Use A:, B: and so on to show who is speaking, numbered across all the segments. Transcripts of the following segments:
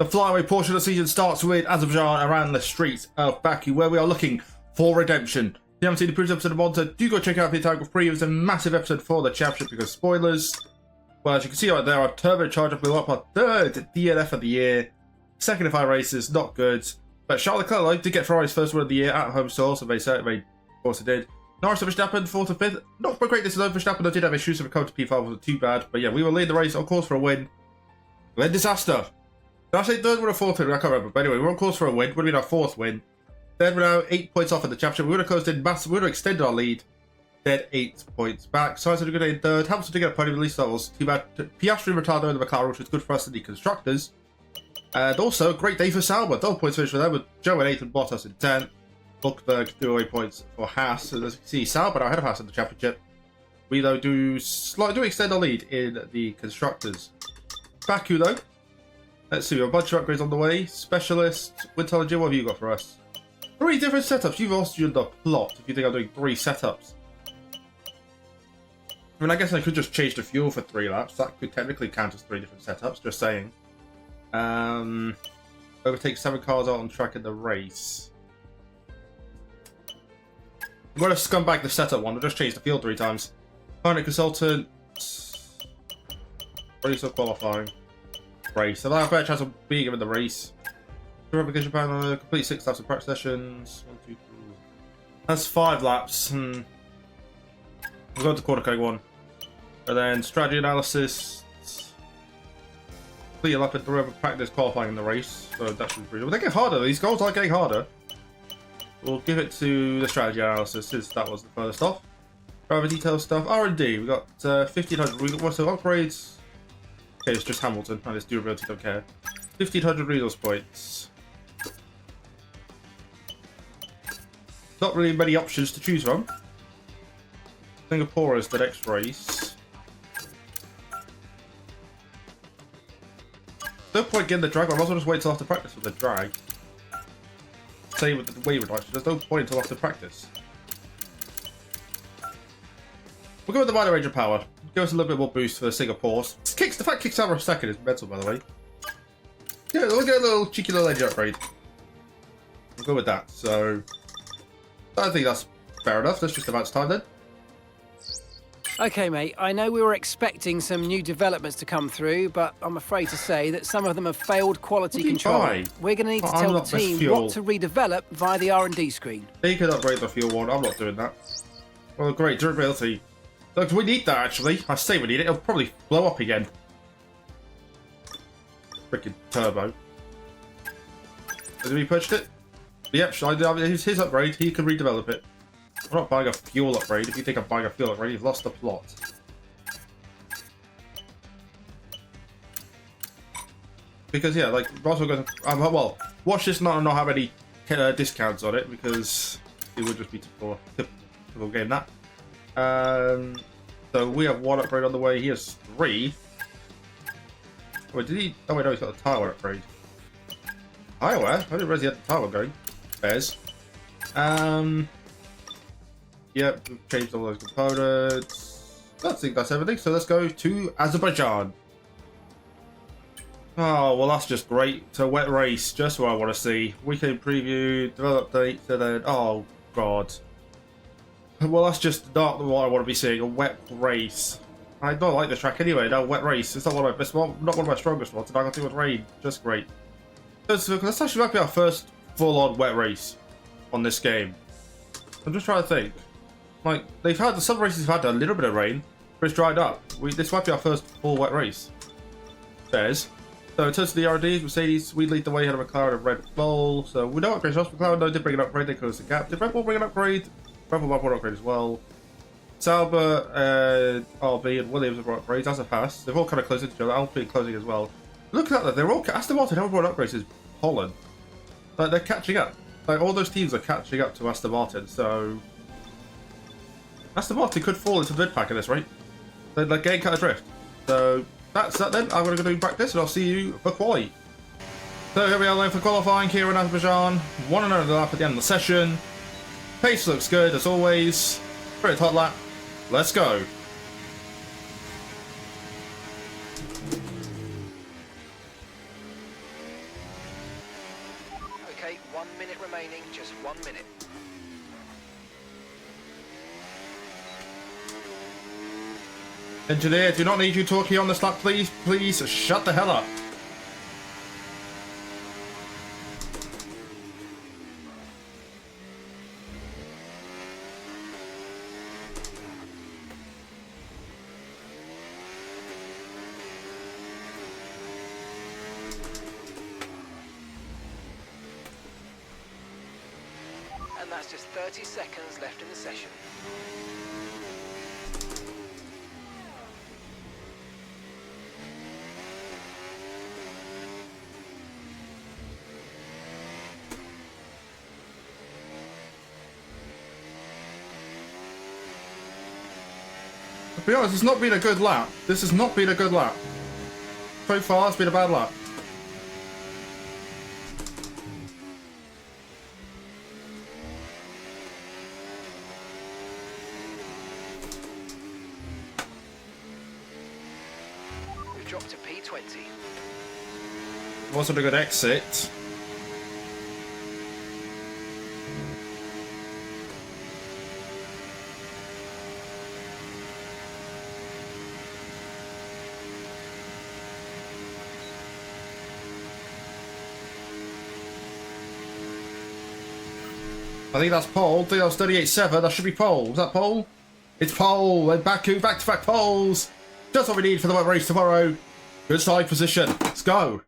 A: The flyaway portion of the season starts with Azerbaijan around the streets of Baku, where we are looking for redemption. If you haven't seen the previous episode of Monster, do go check out the entire free. It was a massive episode for the championship because spoilers. Well, as you can see right there, our turbocharger blew up our third DNF of the year. Second of 5 races, not good. But Charles Leclerc did get Ferrari's first win of the year at home source, so they of course it did. Norris and Verstappen, 4th and 5th. Not so great this is over. Verstappen did have issues, so recovered to P5, wasn't too bad. But yeah, we will lead the race on course for a win. Then disaster. Did I say third win or fourth win? I can't remember. But anyway, we're on course for a win. Would have been our 4th win. Then we're now 8 points off in the championship. We would have closed in massive. We would have extended our lead. Then 8 points back. Sainz had a good day in third. Hamilton did get a podium, at least that was too bad. Piastri and Ricciardo in the McLaren, which was good for us in the constructors. And also, great day for Sauber. 12 points finish for them, with Joe in 8th and Bottas in 10th. Hulkenberg threw away points for Haas. So as you can see, Sauber now ahead of Haas in the championship. We, though, do extend our lead in the constructors. Baku, though. Let's see, we have a bunch of upgrades on the way. Specialist, Windology, what have you got for us? 3 different setups. You've also done the plot if you think I'm doing 3 setups. I mean, I guess I could just change the fuel for 3 laps. That could technically count as 3 different setups, just saying. Overtake 7 cars out on track in the race. I'm going to scumbag the setup one. I'll just change the fuel 3 times. Pilot Consultant. Race or qualifying. Race. So I have a better chance of being in the race. Replication panel, complete 6 laps of practice sessions. 1, 2, 3. That's 5 laps. We'll go to quarter code 1. And then strategy analysis. Complete a lap at the river practice qualifying in the race. So that should be pretty good. They get harder. These goals are getting harder. We'll give it to the strategy analysis since that was the furthest off. Driver detail stuff. R&D. We got 1500 what's the upgrades? Okay, it's just Hamilton and its durability, don't care. 1500 resource points. Not really many options to choose from. Singapore is the next race. No point getting the drag, I might as well just wait till after practice with the drag. Same with the weight reduction, there's no point until after practice. We'll go with the minor range of power. Give us a little bit more boost for the Singapore. The fact kicks out for a second is mental, by the way. Yeah, we'll get a little cheeky little engine upgrade. We'll go with that. So, I think that's fair enough. That's just about time then.
B: Okay, mate, I know we were expecting some new developments to come through, but I'm afraid to say that some of them have failed quality control. We're going to need to tell the team what to redevelop via the R&D screen.
A: They can upgrade the fuel one. I'm not doing that. Well, great. Durability. Look, we need that, actually. I say we need it. It'll probably blow up again. Freaking turbo. Has he purchased it? Yep, it's his upgrade. He can redevelop it. I'm not buying a fuel upgrade. If you think I'm buying a fuel upgrade, you've lost the plot. Because, yeah, like, Ross will go to, well, watch this not have any discounts on it, because it would just be typical game, that. So we have 1 upgrade on the way. He has 3. Wait, did he? Oh, wait, no, he's got a tire upgrade. Tire? I didn't realize he had the tire going. Bears. Yep, we've changed all those components. I think that's everything. So let's go to Azerbaijan. Oh, well, that's just great. So, wet race, just what I want to see. Weekend preview, develop dates, and then, oh, God. Well, that's just not what I want to be seeing, a wet race. I don't like the track anyway, no, wet race. It's not one of my best ones, not one of my strongest ones, and I got to do with rain. Just great. That's actually might be our first full-on wet race on this game. I'm just trying to think. Like, some races have had a little bit of rain, but it's dried up. This might be our first full wet race. Bears. So in terms of the R&Ds, Mercedes, we lead the way ahead of McLaren and Red Bull. So we know upgrades. McLaren though did bring an upgrade, they closed the gap. Did Red Bull bring an upgrade? Red Bull might bring an upgrade as well. Sauber, RB, and Williams have brought upgrades, as a pass. They've all kind of closed into each other. Alpine closing as well. Look at that, they're all Aston Martin haven't brought upgrades is Holland. Like, they're catching up. Like, all those teams are catching up to Aston Martin, so Aston Martin could fall into the mid pack at this rate. They're like getting cut adrift. So that's that then. I'm going to go do practice and I'll see you for quali. So here we are then for qualifying here in Azerbaijan. 1 another lap at the end of the session. Pace looks good as always. Pretty hot lap. Let's go.
B: Okay, 1 minute remaining, just 1 minute.
A: Engineer, do not need you talking on this lap, please. Please shut the hell up.
B: And that's just 30 seconds left in the session.
A: To be honest, it's not been a good lap. This has not been a good lap. So far, it's been a bad lap.
B: We've dropped to P20.
A: Wasn't a good exit. I think that's pole. I think that was 38.7. That should be pole. Was that pole? It's pole. And Baku, back-to-back poles. Just what we need for the wet race tomorrow. Good side position. Let's go.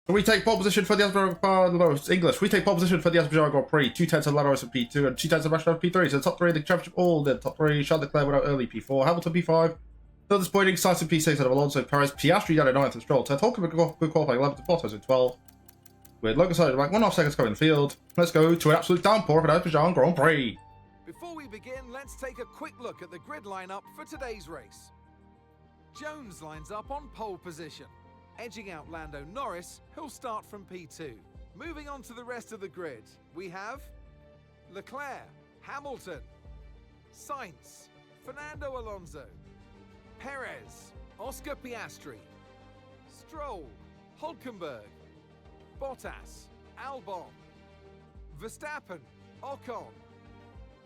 A: We take pole position for the Azerbaijan. English. We take pole position for the Azerbaijan Grand Prix. 2/10 of Laros in P2 and 2/10 of Russia P3. So the top three in the championship. All the top three. Charles Leclerc without early P4. Hamilton P5. Still disappointing. Sainz in P6 out of Alonso. Perez. Piastri down at 9th and Stroll 10th. Hulkenberg good qualifying 11th and Bottas in 12th. With Logan Side like 1.5 seconds coming in the field. Let's go to an absolute downpour of an Azerbaijan Grand Prix.
C: Before we begin, let's take a quick look at the grid lineup for today's race. Jones lines up on pole position, edging out Lando Norris, who'll start from P2. Moving on to the rest of the grid, we have Leclerc, Hamilton, Sainz, Fernando Alonso, Perez, Oscar Piastri, Stroll, Hulkenberg, Bottas, Albon, Verstappen, Ocon,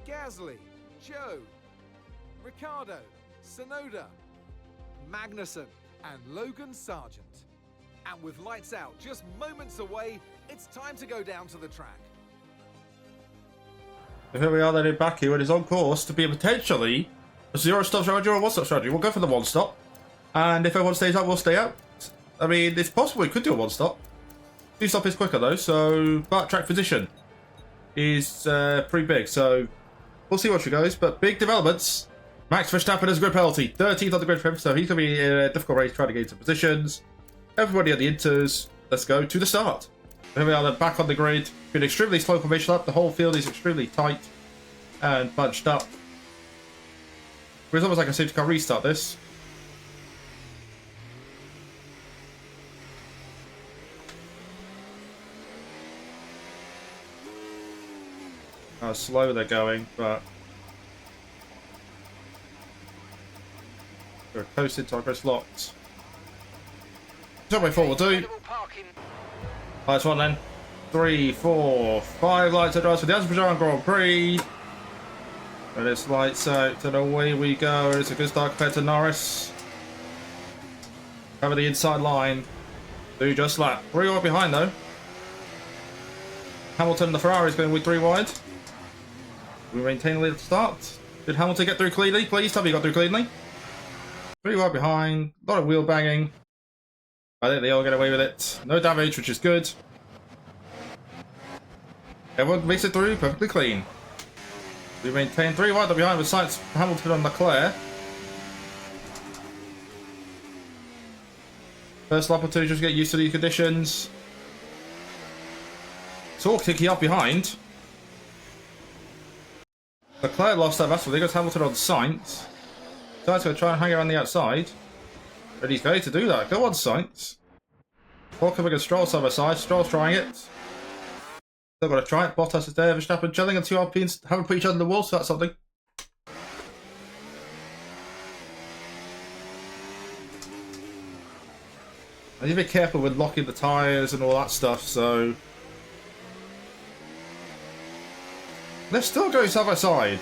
C: Gasly, Joe, Ricciardo, Tsunoda, Magnussen, and Logan Sargent. And with lights out just moments away, it's time to go down to the track.
A: So here we are then in Baku, and it's on course to be a potentially a 0-stop strategy or a 1-stop strategy. We'll go for the 1-stop, and if everyone stays out, we'll stay out. I mean, it's possible we could do a 1-stop. 2-stop is quicker though, so but track position is pretty big, so we'll see what she goes. But big developments. Max Verstappen has a grid penalty, 13th on the grid for him, so he's going to be in a difficult race trying to get into positions. Everybody at the inters, let's go to the start. Here we are then back on the grid. Been extremely slow formation up. The whole field is extremely tight and bunched up. It's almost like a safety car restart this. How slow they're going, but we're close into our grid locked. Top way 4 will do. Lights one then. 3, 4, 5 lights out for the Azerbaijan Grand Prix. And it's lights out and away we go. It's a good start compared to Norris. Over the inside line. Do just lap. 3 wide behind though. Hamilton, the Ferrari is going with 3 wide. We maintain the lead at the start. Did Hamilton get through cleanly? Please tell me he got through cleanly. 3 wide behind. A lot of wheel banging. I think they all get away with it. No damage, which is good. Everyone makes it through perfectly clean. We maintain 3 wide behind with Sainz, Hamilton and Leclerc. First lap or two, just get used to these conditions. It's all ticking up behind. Leclerc lost that battle. There goes Hamilton on Sainz. Sainz going to try and hang around the outside. But he's going to do that. Go on, Sainz. Hulkenberg and Stroll side by side. Stroll's trying it. Still got to try it. Bottas is there. Verstappen chilling, and 2 Alpines haven't put each other in the wall, so that's something. I need to be careful with locking the tyres and all that stuff, so Let's still go side by side.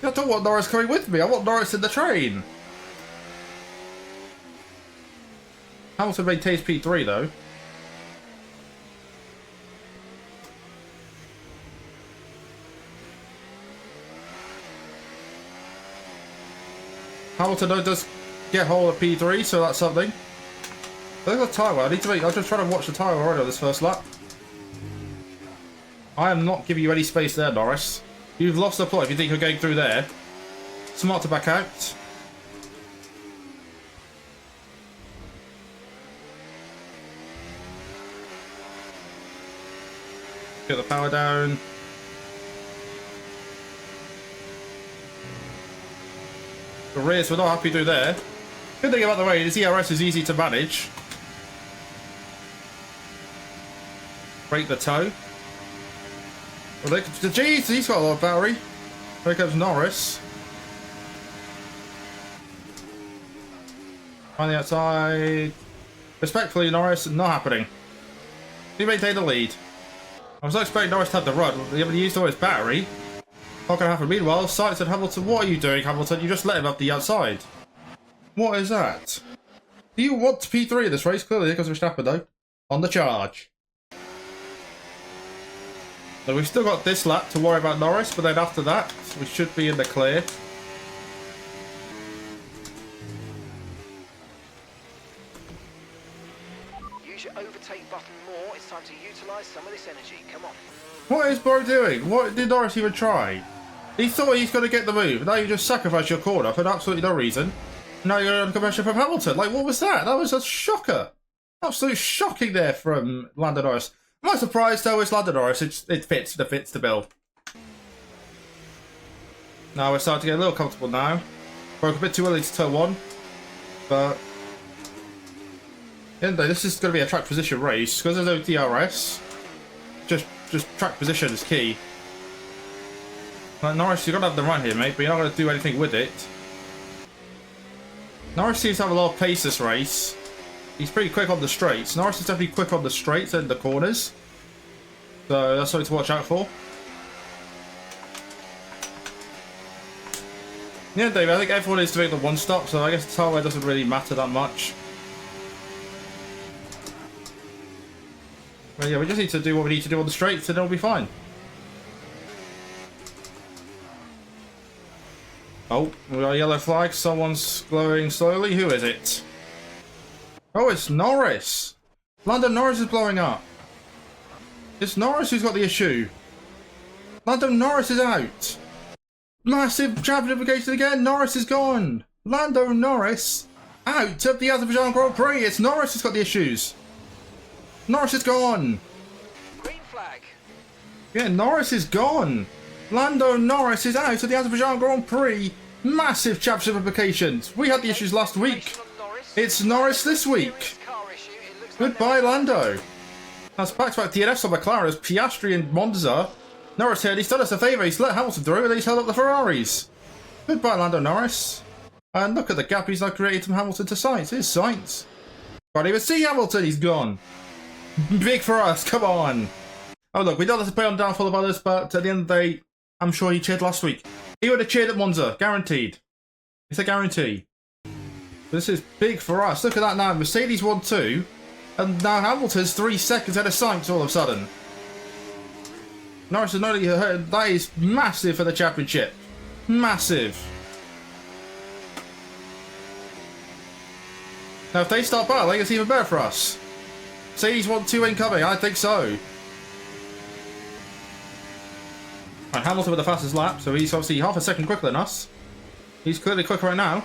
A: I don't want Norris coming with me. I want Norris in the train. Hamilton maintains P3 though. Hamilton does get hold of P3, so that's something. Look at the tyre. I need to make. I'm just trying to watch the tyre already on this first lap. I am not giving you any space there, Norris. You've lost the plot if you think you're going through there. Smart to back out. Get the power down. The rears we're not happy through there. Good thing about the way, the ERS is easy to manage. Break the toe. Well, jeez, he's got a lot of battery. There comes Norris. On the outside. Respectfully, Norris, not happening. He maintained the lead. I was not expecting Norris to have the run. He haven't used all his battery. Not going to happen. Meanwhile, Sainz said, Hamilton, what are you doing, Hamilton? You just let him up the outside. What is that? Do you want P3 in this race? Clearly, because of Verstappen, though. On the charge. So we've still got this lap to worry about Norris, but then after that, we should be in the clear.
B: Use your overtake button more. It's time to utilise some of this energy. Come on.
A: What is Bro doing? What did Norris even try? He thought he's going to get the move. Now you just sacrifice your corner for absolutely no reason. Now you're on competition from Hamilton. Like, what was that? That was a shocker. Absolute shocking there from Lando Norris. I'm not surprised though, it's Lando Norris. It fits the bill. Now we're starting to get a little comfortable now. Broke a bit too early to turn one. But this is going to be a track position race. Because there's no DRS. Just track position is key. Like, Norris, you're going to have the run here, mate, but you're not going to do anything with it. Norris seems to have a lot of pace this race. He's pretty quick on the straights. Norris is definitely quick on the straights and the corners. So that's something to watch out for. Yeah, Dave, I think everyone is doing the one stop, so I guess the tyre doesn't really matter that much. Well, yeah, we just need to do what we need to do on the straights and it'll be fine. Oh, we got a yellow flag. Someone's glowing slowly. Who is it? Oh, it's Norris. Lando Norris is blowing up. It's Norris who's got the issue. Lando Norris is out. Massive champion implication again. Norris is gone. Lando Norris out of the Azerbaijan Grand Prix. It's Norris who's got the issues. Norris is gone.
B: Green flag.
A: Yeah, Norris is gone. Lando Norris is out of the Azerbaijan Grand Prix. Massive championship implications. We had the issues last week. It's Norris this week. Goodbye, Lando. That's back-to-back DNFs on McLaren as Piastri and Monza. Norris here, he's done us a favour. He's let Hamilton through and he's held up the Ferraris. Goodbye, Lando Norris. And look at the gap he's now created from Hamilton to Sainz. Here's Sainz. Can't even see Hamilton, he's gone. Big for us, come on. Oh look, we don't have to play on downfall of others, but at the end of the day, I'm sure he cheered last week. He would have cheered at Monza, guaranteed. It's a guarantee. This is big for us. Look at that now. Mercedes 1-2, and now Hamilton's 3 seconds ahead of Sainz all of a sudden. Norris has not only heard, that is massive for the championship. Massive. Now if they start battling, it's even better for us. Mercedes 1-2 incoming, I think so. Right, Hamilton with the fastest lap, so he's obviously half a second quicker than us. He's clearly quicker right now.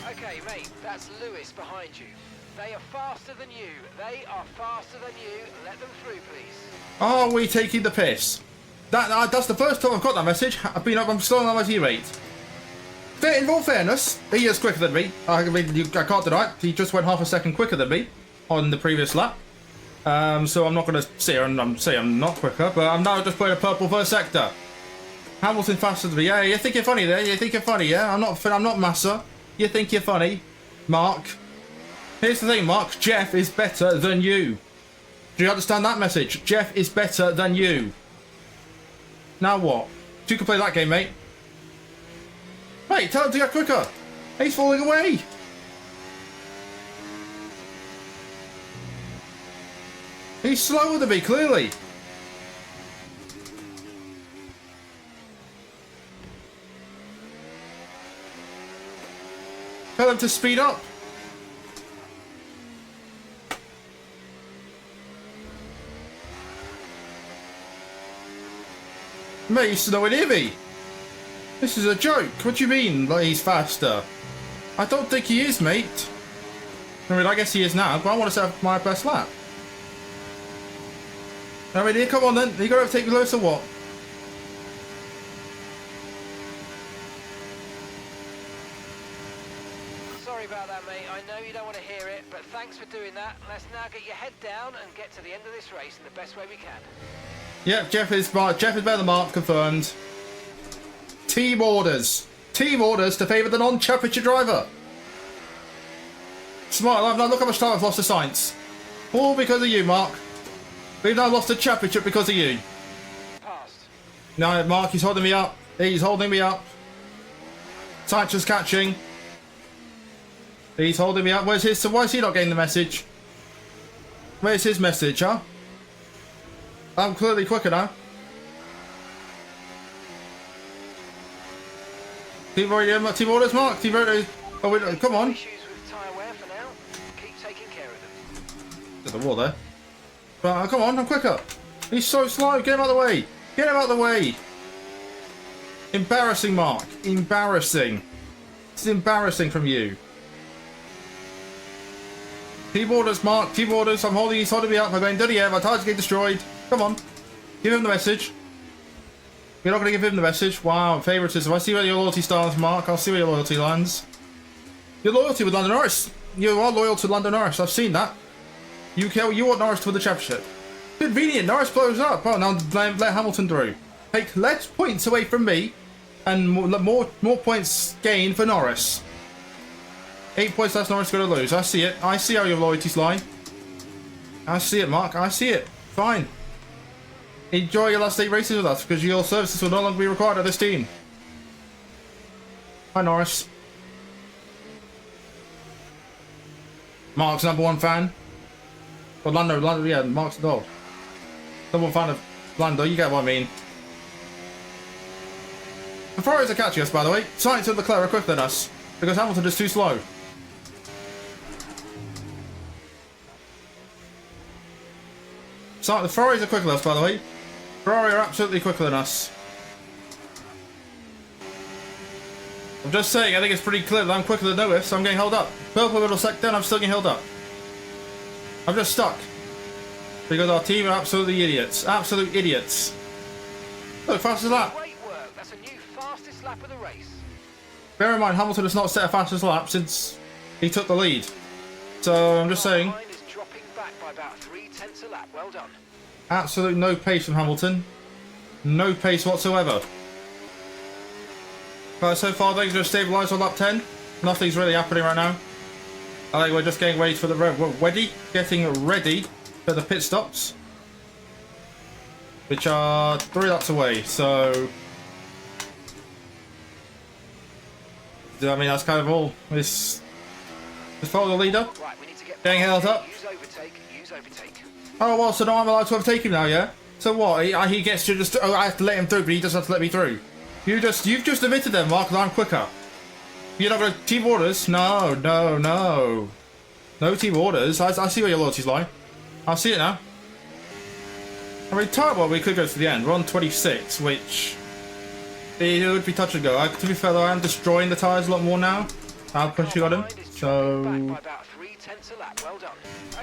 B: Okay, mate, that's Lewis behind you. They are faster than you. They are faster than you. Let them through, please.
A: Are we taking the piss? That's the first time I've got that message. I'm still on my teammate. In all fairness, he is quicker than me. I mean, I can't deny it. He just went half a second quicker than me on the previous lap. So I'm not going to say I'm not quicker, but I'm now just playing a purple first sector. Hamilton faster than me. Yeah, you think you're funny there? You think you're funny? Yeah, I'm not Massa. You think you're funny, Mark? Here's the thing, Mark. Jeff is better than you. Do you understand that message? Jeff is better than you. Now what? You can play that game, mate. Mate, tell him to get quicker. He's falling away. He's slower than me, clearly. Tell him to speed up. Mate, he's nowhere near me. This is a joke. What do you mean, like he's faster? I don't think he is, mate. I mean, I guess he is now, but I want to set my best lap. I mean, here, come on then. Are you going to take me Lewis or what?
B: Sorry about that, mate. I know you don't want to hear it, but thanks for doing that. Let's now get your head down and get to the end of this race in the best way we can.
A: Yep, Jeff is better than Mark, confirmed. Team orders. Team orders to favour the non-championship driver. Smart, now look how much time I've lost to science. All because of you, Mark. We've now lost the championship because of you.
B: Passed.
A: No, Mark, he's holding me up. He's holding me up. Science is catching. He's holding me up. Where's his? So why is he not getting the message? Where's his message, huh? I'm clearly quicker now. Team orders, Mark. Team orders. Oh, wait, come on.
B: Issues with tyre wear for now. Keep taking care of them.
A: There's a wall there. But come on, I'm quicker. He's so slow. Get him out of the way. Get him out of the way. Embarrassing, Mark. Embarrassing. It's embarrassing from you. Team orders, Mark. Team orders. He's holding me up. I'm going, dirty air. My tyres get destroyed. Come on. Give him the message. You're not going to give him the message? Wow, favoritism. I see where your loyalty stands, Mark. I'll see where your loyalty lands. Your loyalty with Lando Norris. You are loyal to Lando Norris. I've seen that. You want Norris to win the championship. Convenient. Norris blows up. Oh, now let Hamilton through. Take less points away from me and more points gained for Norris. 8 points less Norris going to lose. I see it. I see how your loyalties lie. I see it, Mark. I see it. Fine. Enjoy your last 8 races with us, because your services will no longer be required at this team. Hi, Norris. Mark's #1 fan. Or Lando, yeah, Mark's the dog. #1 fan of Lando, you get what I mean. The Ferraris are catching us, by the way. Sainz and Leclerc are quicker than us, because Hamilton is too slow. So, the Ferraris are quicker than us, by the way. Ferrari are absolutely quicker than us. I'm just saying, I think it's pretty clear that I'm quicker than Lewis, so I'm getting held up. Purple middle sector, and I'm still getting held up. I'm just stuck. Because our team are absolutely idiots. Absolute idiots. Look, fastest lap.
B: Great work. That's a new fastest lap of the race.
A: Bear in mind, Hamilton has not set a fastest lap since he took the lead. So, I'm just saying.
B: Is dropping back by about 0.3 a lap. Well done.
A: Absolute no pace from Hamilton. No pace whatsoever. But so far things are stabilised on lap 10. Nothing's really happening right now. I think we're just getting ready for the getting ready for the pit stops, which are 3 laps away. So I mean that's kind of all. Just follow the leader.
B: Right, we need to get
A: getting held up.
B: Use overtake.
A: Oh well, so now I'm allowed to overtake him now, yeah? So what? He gets to just. Oh, I have to let him through, but he doesn't have to let me through. You've just admitted then, Mark, that I'm quicker. You're not going to team orders? No. No team orders. I see where your loyalties lie. I see it now. I mean, well, we could go to the end. We're on 26, which it would be touch and go. To be fair, though, I am destroying the tyres a lot more now. I'll push you on him. So.
B: Back by about 0.3 a lap. Well done.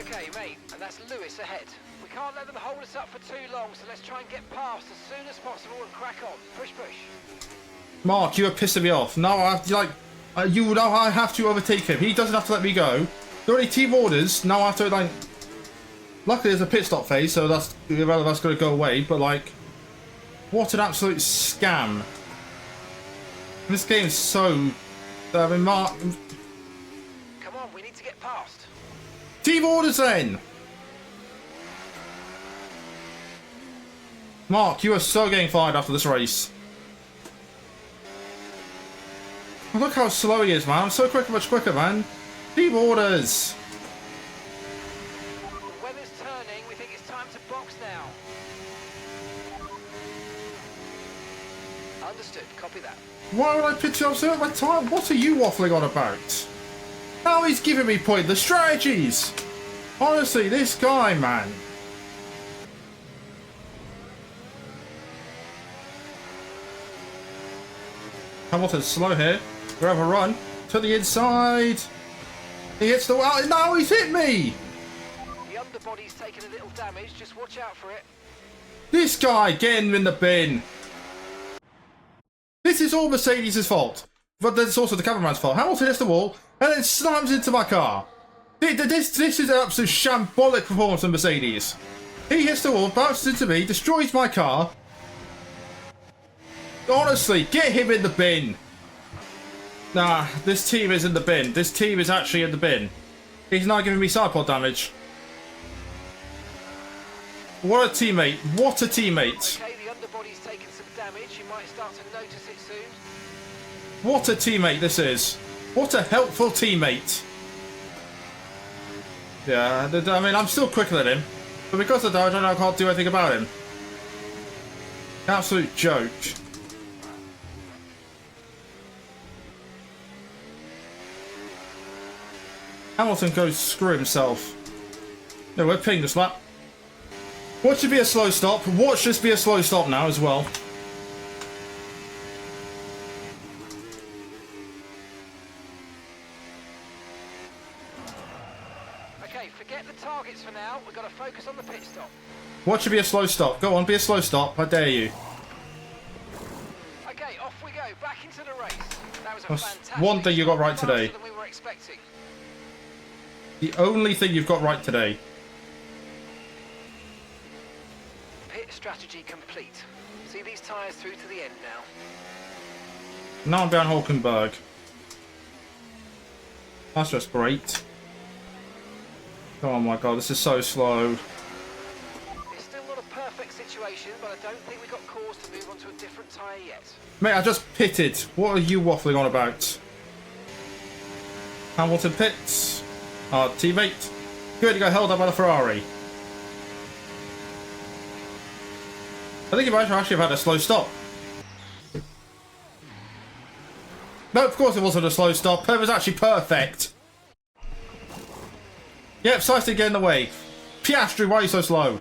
B: Okay, mate, and that's Lewis ahead. We can't let them hold us up for too long, so let's try and get past as soon as possible and crack on. Push.
A: Mark, you are pissing me off. Now I have to, I have to overtake him. He doesn't have to let me go. There are already team orders. Now I have to, luckily there's a pit stop phase, so that's going to go away, but, what an absolute scam. This game's so... I mean, Mark...
B: Come on, we need to get past.
A: Team orders then! Mark, you are so getting fired after this race. Look how slow he is, man. I'm so quick, much quicker, man. Deep orders.
B: The weather's turning. We think it's time to box now. Understood. Copy that.
A: Why would I pitch you up so my time? What are you waffling on about? Now he's giving me pointless strategies. Honestly, this guy, man. Hamilton's slow here. We have a run to the inside. He hits the wall. No, he's hit me.
B: The underbody's taken a little damage. Just watch out for it.
A: This guy, get him in the bin. This is all Mercedes' fault. But it's also the cameraman's fault. Hamilton hits the wall and then slams into my car. This is an absolute shambolic performance from Mercedes. He hits the wall, bounces into me, destroys my car. Honestly, get him in the bin. Nah, this team is in the bin. This team is actually in the bin. He's not giving me side pod damage. What a teammate. What a teammate.
B: Okay, the underbody's taken some damage. You might start to notice it soon.
A: What a teammate this is. What a helpful teammate. Yeah, I mean, I'm still quicker than him. But because of that, I can't do anything about him. Absolute joke. Hamilton goes screw himself. No, we're pinged this lap. What should be a slow stop? What should be a slow stop now as well?
B: Okay, forget the targets for now. We've got to focus on the pit stop.
A: What should be a slow stop? Go on, be a slow stop. I dare you.
B: Okay, off we go. Back into the race. That was a
A: That's
B: fantastic
A: one thing you got right
B: start,
A: today.
B: faster than we were expecting.
A: The only thing you've got right today.
B: Pit strategy complete. See these tyres through to the end now.
A: Now I'm behind Hulkenberg. That's just great. Oh my god, this is so slow.
B: It's still not a perfect situation, but I don't think we've got cause to move on to a different tyre yet.
A: Mate, I just pitted. What are you waffling on about? Hamilton pits. Our teammate. Good, he got held up by the Ferrari. I think he might actually have had a slow stop. No, of course it wasn't a slow stop. It was actually perfect. Yep, Sainz did get in the way. Piastri, why are you so slow?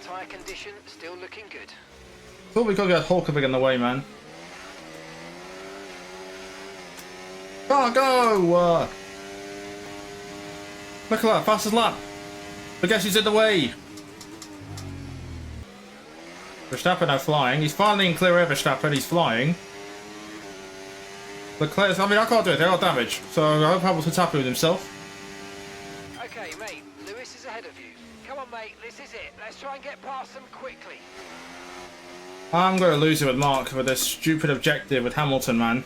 B: Tyre condition still looking good.
A: Thought we could get Hulkenberg in the way, man. Can't go! Look at that, fastest lap. I guess he's in the way. Verstappen now flying. He's finally in clear air, Verstappen. He's flying. Leclerc's, I mean, I can't do it. They got damage. So I hope Hamilton's happy with himself.
B: Okay, mate. Lewis is ahead of you. Come on, mate. This is it. Let's try and get past them quickly.
A: I'm going to lose it with Mark for this stupid objective with Hamilton, man.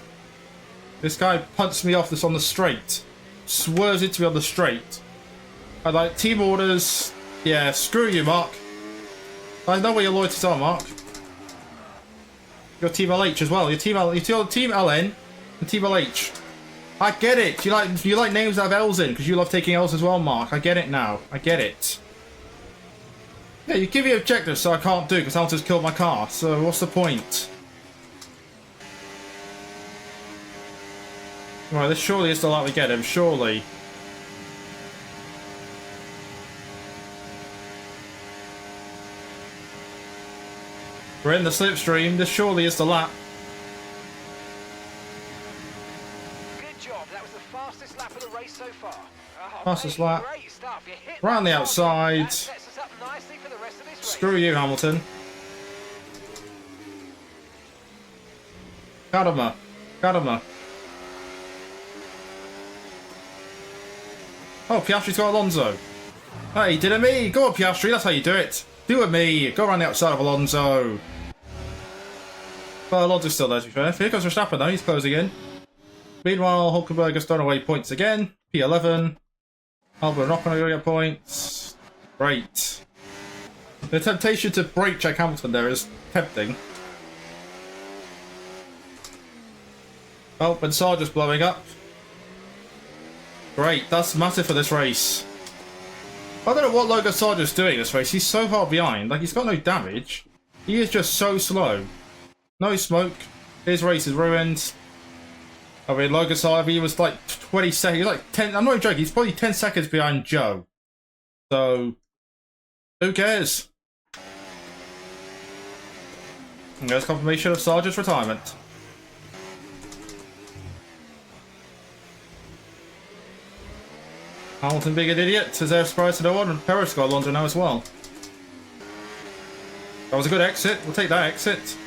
A: This guy punts me off this on the straight. Swerves into me on the straight. I like team orders. Yeah, screw you, Mark. I know where your loyalties are, Mark. Your team LH as well. Your team LN and team LH. I get it. You like names that have L's in because you love taking L's as well, Mark. I get it now. I get it. Yeah, you give me objectives so I can't do because Hamilton's killed my car. So what's the point? Right, this surely is the light we get him. Surely. We're in the slipstream. This surely is the lap.
B: Good job. That was the fastest lap of the race so far. Oh,
A: Fastest
B: mate,
A: lap.
B: Great stuff. You hit
A: Round
B: that
A: the
B: target.
A: outside.
B: That sets us up nicely for the rest of this race.
A: Screw you, Hamilton. Got him. Oh, Piastri's got Alonso. Hey, did it me? Go on, Piastri. That's how you do it. Do it me. Go around the outside of Alonso. Well, Alonso's still there, to be fair. Here comes Verstappen, though. He's closing in. Meanwhile, Hulkenberg has thrown away points again. P11. Oh, we're not going to get points. Great. The temptation to brake check Hamilton there is tempting. Oh, and Sarge's blowing up. Great, that's massive for this race. I don't know what Logan Sarge's doing this race. He's so far behind. Like, he's got no damage. He is just so slow. No smoke. His race is ruined. I mean, Logan Sarge, he was like 20 seconds. He's like 10. I'm not even joking. He's probably 10 seconds behind Joe. So, who cares? And there's confirmation of Sarge's retirement. Hamilton being an idiot, as they're surprised to no one, and Perez got Alonso now as well. That was a good exit. We'll take that exit.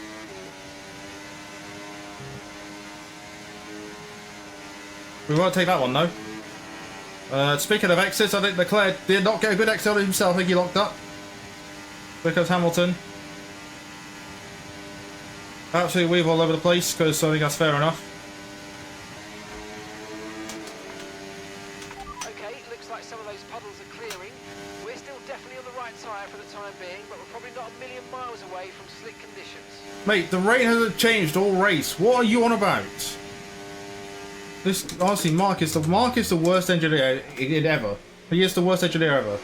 A: We won't take that one though. Speaking of exits, I think Leclerc did not get a good exit on himself. I think he locked up. Because Hamilton. Absolutely weave all over the place, because I think that's fair enough.
B: Okay, looks like some of those puddles are clearing. We're still definitely on the right tyre for the time being, but we're probably not a million miles away from slick conditions.
A: Mate, the rain hasn't changed all race. What are you on about? This, honestly, Mark is the worst engineer ever. He is the worst engineer ever.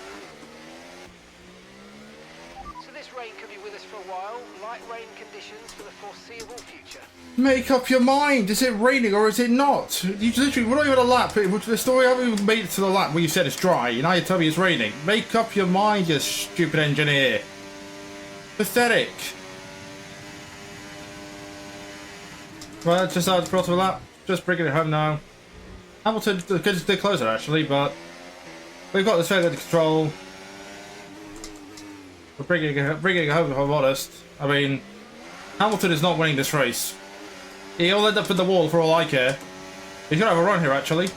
B: So this rain could be with us for a while. Light rain conditions for the foreseeable future.
A: Make up your mind. Is it raining or is it not? You literally, we're not even a lap. The story haven't even made it to the lap where you said it's dry. And now you tell me it's raining. Make up your mind, you stupid engineer. Pathetic. Well, just out of the the lap. Just bringing it home now. Hamilton did close it actually, but we've got this fairly under control. We're bringing it home if I'm honest. I mean, Hamilton is not winning this race. He'll end up in the wall for all I care. He's gonna have a run here actually.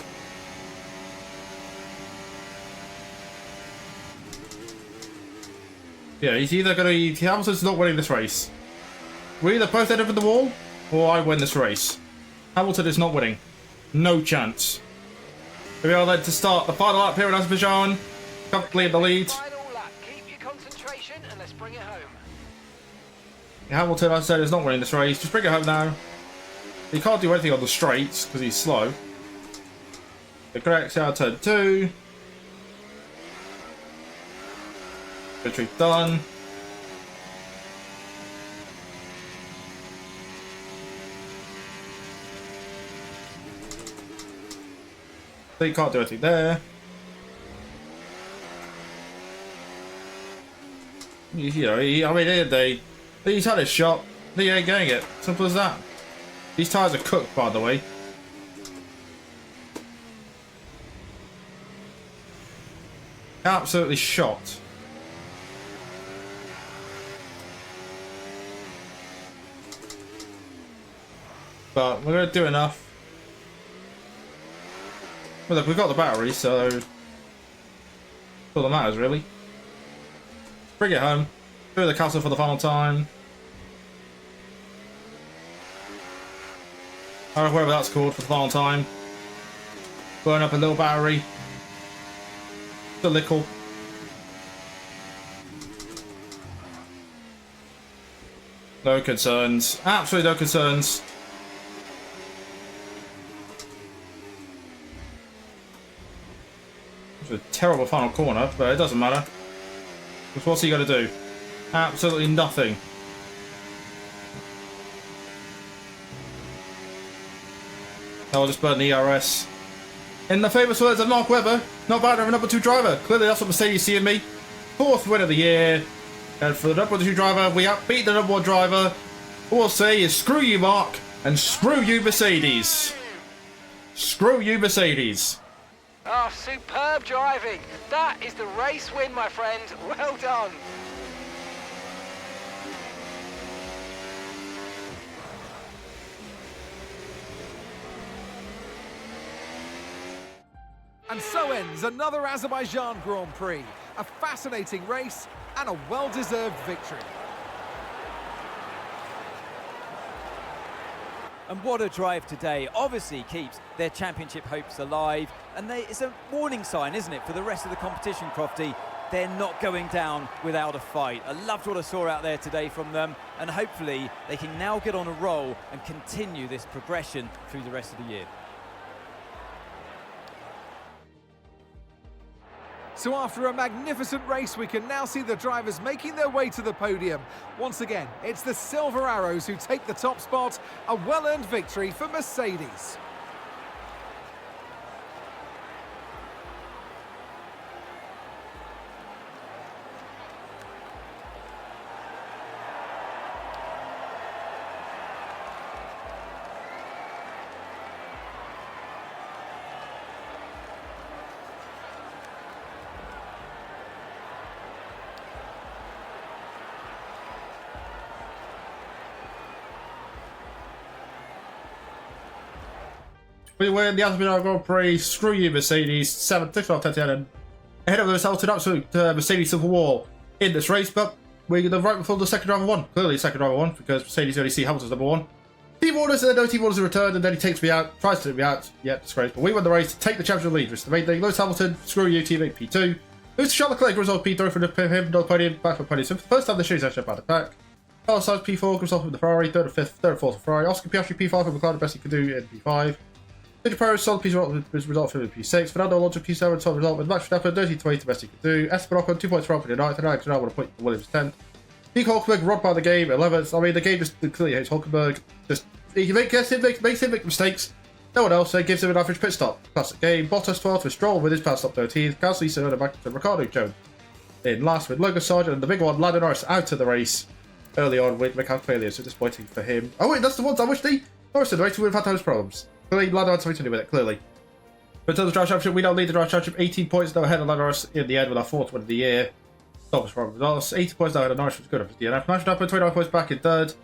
A: Yeah, he's either Hamilton's not winning this race. We either both end up in the wall, or I win this race. Hamilton is not winning. No chance. We are led to start the final lap here in Azerbaijan. Comfortably in the lead.
B: Final lap. Keep your concentration and let's bring it home.
A: Hamilton, as I said, is not winning this race. Just bring it home now. He can't do anything on the straights because he's slow. The correct out turn 2. Victory done. So you can't do anything there. You know, I mean, he's had his shot. He ain't getting it. Simple as that. These tyres are cooked, by the way. Absolutely shot. But we're going to do enough. Well, look, we've got the battery, so that's all that matters, really. Bring it home. Do the castle for the final time. Or whatever that's called for the final time. Burn up a little battery. The lickle. No concerns. Absolutely no concerns. It's a terrible final corner, but it doesn't matter. Because what's he going to do? Absolutely nothing. I'll just burn the ERS. In the famous words of Mark Webber, not bad for a number 2 driver. Clearly that's what Mercedes see in me. 4th win of the year. And for the number 2 driver, we outbeat the number 1 driver. All I'll say is screw you, Mark, and screw you, Mercedes. Screw you, Mercedes.
B: Oh, superb driving. That is the race win, my friend. Well done.
C: And so ends another Azerbaijan Grand Prix. A fascinating race and a well-deserved victory.
D: And what a drive today. Obviously keeps their championship hopes alive. And it's a warning sign, isn't it, for the rest of the competition, Crofty. They're not going down without a fight. I loved what I saw out there today from them. And hopefully they can now get on a roll and continue this progression through the rest of the year.
C: So after a magnificent race, we can now see the drivers making their way to the podium. Once again, it's the Silver Arrows who take the top spot, a well-earned victory for Mercedes.
A: We win the Azerbaijan Grand Prix. Screw you, Mercedes. 6 out of 10 and ahead of the result, an absolute Mercedes civil war in this race. But we're right before the second driver won. Clearly, the second driver won because Mercedes only see Hamilton's number 1. Team orders, and then no team orders are returned, and then he takes me out, tries to take me out. Yeah, disgrace. But we won the race to take the championship lead, which is the main thing. Lewis Hamilton, screw you, teammate P2. Moves to Charles Leclerc, result P3 for him, on the podium, back for the podium. So for the first time this year, he's actually about attack. Carlos Sainz P4 comes off with the Ferrari, 3rd and 5th, 3rd and 4th for Ferrari. Oscar Piastri P5 for McLaren, the best he could do in P5. Sergio Perez solid result for P6. Fernando Alonso P7 solid result with Max Verstappen 30-20 the best he could do. Esteban Ocon 2 points for Alpine 9th, and Alex Albon 1 point for Williams 10th. Nico Hulkenberg robbed by the game 11th. I mean, the game just clearly hates Hulkenberg. Just he makes him make mistakes. No one else gives him an average pit stop. Classic game. Bottas 12th with Stroll with his pit stop 13th. Gasly Tsunoda back to Ricciardo Jones in last with Logan Sargent, and the big one, Lando Norris out of the race early on with mechanical failure, so disappointing for him. Oh wait, that's the ones I wish Norris in the race would have had those problems. Clearly, Lando had something to do with it, clearly. But in terms of Drive Championship, we now lead the Drive Championship 18 points now ahead of Lando Norris in the end with our 4th win of the year. That was wrong results. 80 points now ahead of Norris, which was good for DNF. Max Verstappen 29 points back in 3rd.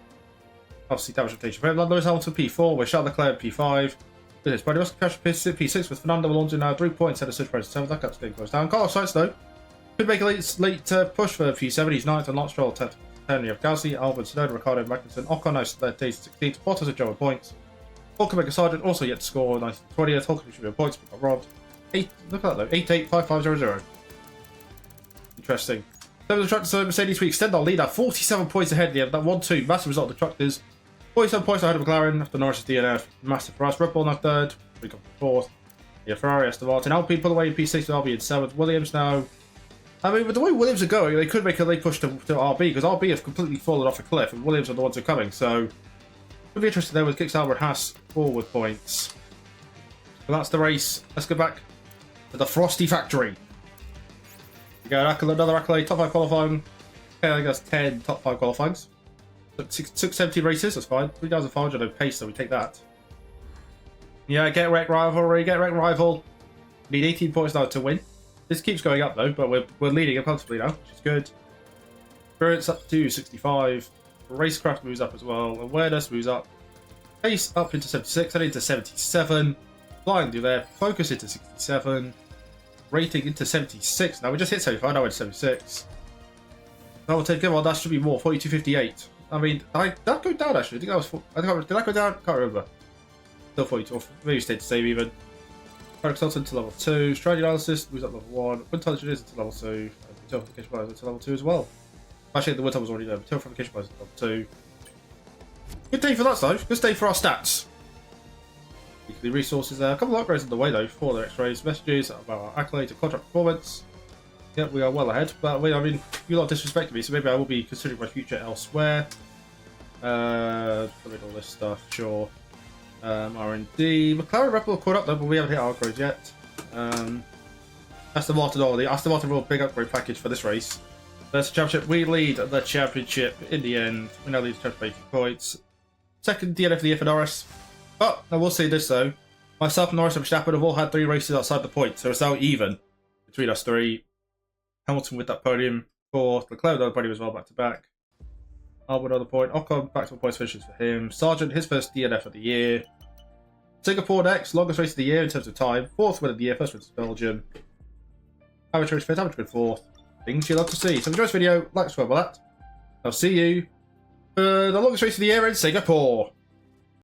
A: Obviously, damage reputation for him. Lewis Hamilton P4 with Charles Leclerc P5. This body Oscar Piastri P6 with Fernando Alonso now 3 points ahead of Sergio Perez 7th. That gap's getting close down. Carlos Sainz though could make a late push for P7. He's 9th and Lance Stroll 10th. You have Gasly, Albon, Tsunoda, Ricciardo, Magnussen, Ocon now 16th. Bottas and Joe points. Hulkenberg and Sargent also yet to score 19th, 20th. Hulkenberg should be on points, but got robbed. Look at that though. 8-8-5-5-0-0. Interesting. So the tractors, Mercedes, we extend our lead at 47 points ahead. Yeah, that 1-2 massive result of the tractors. 47 points ahead of McLaren after Norris's DNF. Massive for us. Red Bull now 3rd. We got 4th. Yeah, Ferrari, Aston Martin. Alpine pull away in P6 with RB in 7th. Williams now. I mean, with the way Williams are going, they could make a late push to RB because RB have completely fallen off a cliff and Williams are the ones who are coming. So, it'll be interesting there with Kicks Albert Haas forward points. But that's the race. Let's go back to the Frosty Factory. We got another accolade, top 5 qualifying. Okay, I think that's 10 top 5 qualifyings. Took 17 races, that's fine. 3,500 on pace, so we take that. Yeah, get wrecked rivalry, get wrecked rival. Need 18 points now to win. This keeps going up though, but we're leading it comfortably now, which is good. Experience up to 65. Racecraft moves up as well. Awareness moves up. Pace up into 76, and into 77. Flying through there. Focus into 67. Rating into 76. Now we just hit 75, now we're at 76. Now we'll take it. Well, that should be more. 42.58. I mean, did that go down actually? I think did that go down? Can't remember. Still 42. Maybe stayed the same even. Product consultant to level 2. Strategy analysis moves up level 1. Wind tunnel engineers into level 2. And telefortification buyers into level 2 as well. Actually, the wind tunnel was already there. But telefortification buyers into level 2. Good day for that though. Good day for our stats. Weekly resources there. A couple of upgrades on the way though for the X-rays. Messages about our accolades and contract performance. Yep, we are well ahead. But I mean, you lot disrespected me, so maybe I will be considering my future elsewhere. All this stuff, sure. R&D. McLaren Red Bull caught up though, but we haven't hit our upgrades yet. Aston Martin, the Aston Martin real big upgrade package for this race. That's the championship. We lead the championship in the end. We now lead the championship by 8 points. Second DNF of the year for Norris. But I will say this though. Myself, Norris, and Verstappen have all had 3 races outside the point, so it's now even between us 3. Hamilton with that podium. 4th. Leclerc with the podium as well, back to back. Albon another point. Ocon back to points finishes for him. Sargent, his first DNF of the year. Singapore next, longest race of the year in terms of time. 4th win of the year, first win to Belgium. Amateur race 5th, amateur win 4th. Things you love to see. So if you enjoyed this video, like and subscribe for that. I'll see you for the longest race of the year in Singapore.